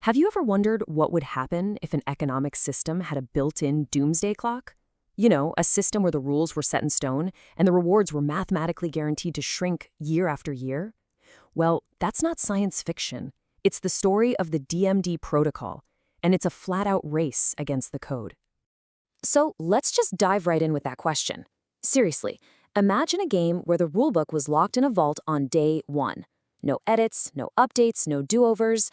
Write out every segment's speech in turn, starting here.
Have you ever wondered what would happen if an economic system had a built-in doomsday clock? You know, a system where the rules were set in stone and the rewards were mathematically guaranteed to shrink year after year? Well, that's not science fiction. It's the story of the DMD Protocol, and it's a flat-out race against the code. So let's just dive right in with that question. Seriously, imagine a game where the rulebook was locked in a vault on day one. No edits, no updates, no do-overs.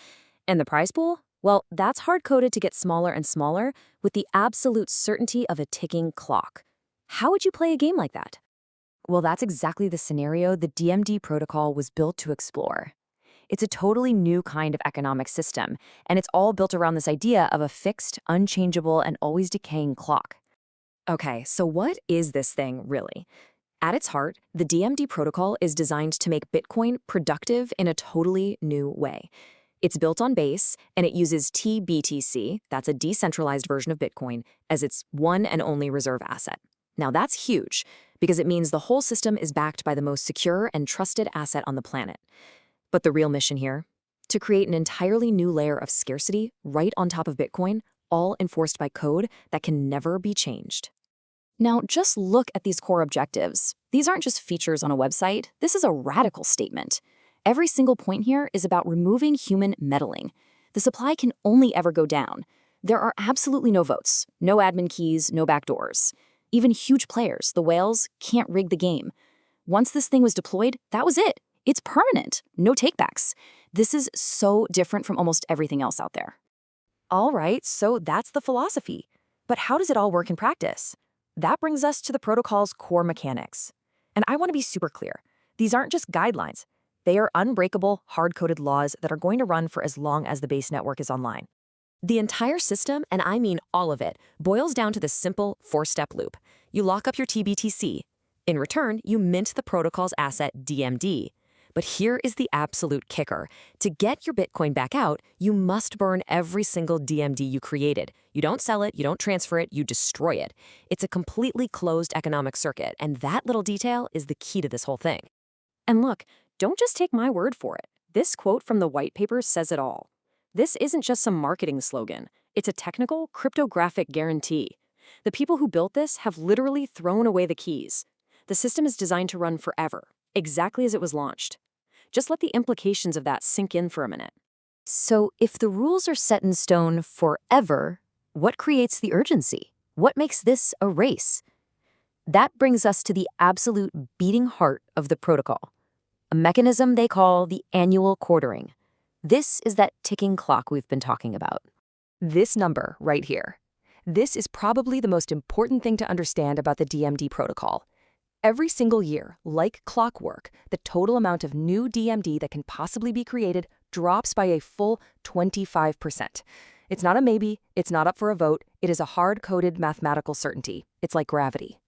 And the prize pool? Well, that's hard-coded to get smaller and smaller with the absolute certainty of a ticking clock. How would you play a game like that? Well, that's exactly the scenario the DMD protocol was built to explore. It's a totally new kind of economic system, and it's all built around this idea of a fixed, unchangeable, and always decaying clock. Okay, so what is this thing, really? At its heart, the DMD protocol is designed to make Bitcoin productive in a totally new way. It's built on Base, and it uses tBTC, that's a decentralized version of Bitcoin, as its one and only reserve asset. Now that's huge, because it means the whole system is backed by the most secure and trusted asset on the planet. But the real mission here? To create an entirely new layer of scarcity right on top of Bitcoin, all enforced by code that can never be changed. Now, just look at these core objectives. These aren't just features on a website. This is a radical statement. Every single point here is about removing human meddling. The supply can only ever go down. There are absolutely no votes, no admin keys, no backdoors. Even huge players, the whales, can't rig the game. Once this thing was deployed, that was it. It's permanent, no takebacks. This is so different from almost everything else out there. All right, so that's the philosophy. But how does it all work in practice? That brings us to the protocol's core mechanics. And I want to be super clear. These aren't just guidelines. They are unbreakable, hard-coded laws that are going to run for as long as the base network is online. The entire system, and I mean all of it, boils down to this simple four-step loop. You lock up your tBTC. In return, you mint the protocol's asset DMD. But here is the absolute kicker. To get your Bitcoin back out, you must burn every single DMD you created. You don't sell it, you don't transfer it, you destroy it. It's a completely closed economic circuit, and that little detail is the key to this whole thing. And look, don't just take my word for it. This quote from the white paper says it all. This isn't just some marketing slogan. It's a technical, cryptographic guarantee. The people who built this have literally thrown away the keys. The system is designed to run forever, exactly as it was launched. Just let the implications of that sink in for a minute. So if the rules are set in stone forever, what creates the urgency? What makes this a race? That brings us to the absolute beating heart of the protocol, a mechanism they call the annual quartering. This is that ticking clock we've been talking about. This number right here. This is probably the most important thing to understand about the DMD protocol. Every single year, like clockwork, the total amount of new DMD that can possibly be created drops by a full 25%. It's not a maybe, it's not up for a vote, it is a hard-coded mathematical certainty. It's like gravity.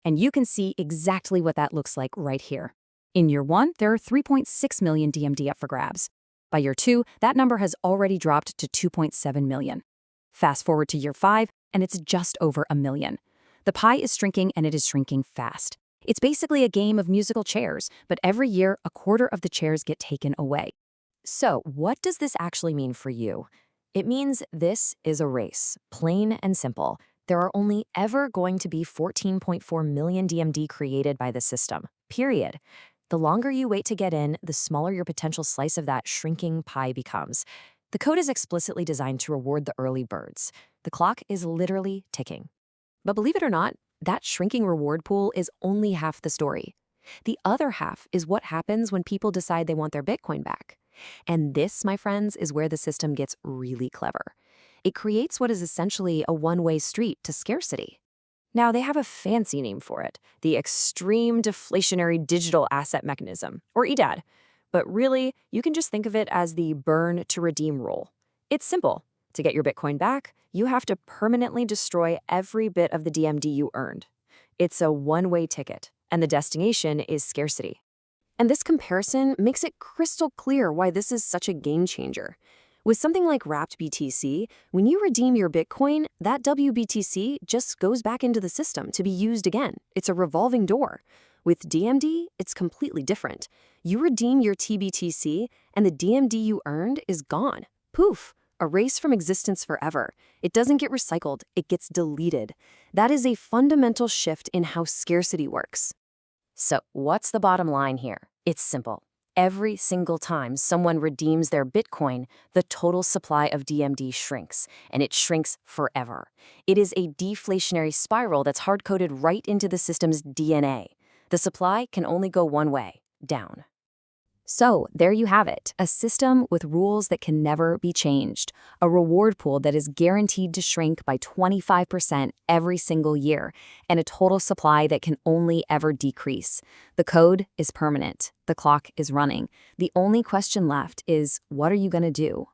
And you can see exactly what that looks like right here. In year one, there are 3.6 million DMD up for grabs. By year two, that number has already dropped to 2.7 million. Fast forward to year five, and it's just over a million. The pie is shrinking, and it is shrinking fast. It's basically a game of musical chairs, but every year, a quarter of the chairs get taken away. So, what does this actually mean for you? It means this is a race, plain and simple. There are only ever going to be 14.4 million DMD created by the system, period. The longer you wait to get in, the smaller your potential slice of that shrinking pie becomes. The code is explicitly designed to reward the early birds. The clock is literally ticking. But believe it or not, that shrinking reward pool is only half the story. The other half is what happens when people decide they want their Bitcoin back. And this, my friends, is where the system gets really clever. It creates what is essentially a one-way street to scarcity. Now, they have a fancy name for it, the Extreme Deflationary Digital Asset Mechanism, or EDAD. But really, you can just think of it as the burn to redeem rule. It's simple. To get your Bitcoin back, you have to permanently destroy every bit of the DMD you earned. It's a one-way ticket, and the destination is scarcity. And this comparison makes it crystal clear why this is such a game changer. With something like wrapped BTC, when you redeem your Bitcoin, that WBTC just goes back into the system to be used again. It's a revolving door. With DMD, it's completely different. You redeem your tBTC, and the DMD you earned is gone. Poof, erase from existence forever. It doesn't get recycled, it gets deleted. That is a fundamental shift in how scarcity works. So, what's the bottom line here? It's simple. Every single time someone redeems their Bitcoin, the total supply of DMD shrinks, and it shrinks forever. It is a deflationary spiral that's hard-coded right into the system's DNA. The supply can only go one way, down. So, there you have it, a system with rules that can never be changed, a reward pool that is guaranteed to shrink by 25% every single year, and a total supply that can only ever decrease. The code is permanent. The clock is running. The only question left is, what are you going to do?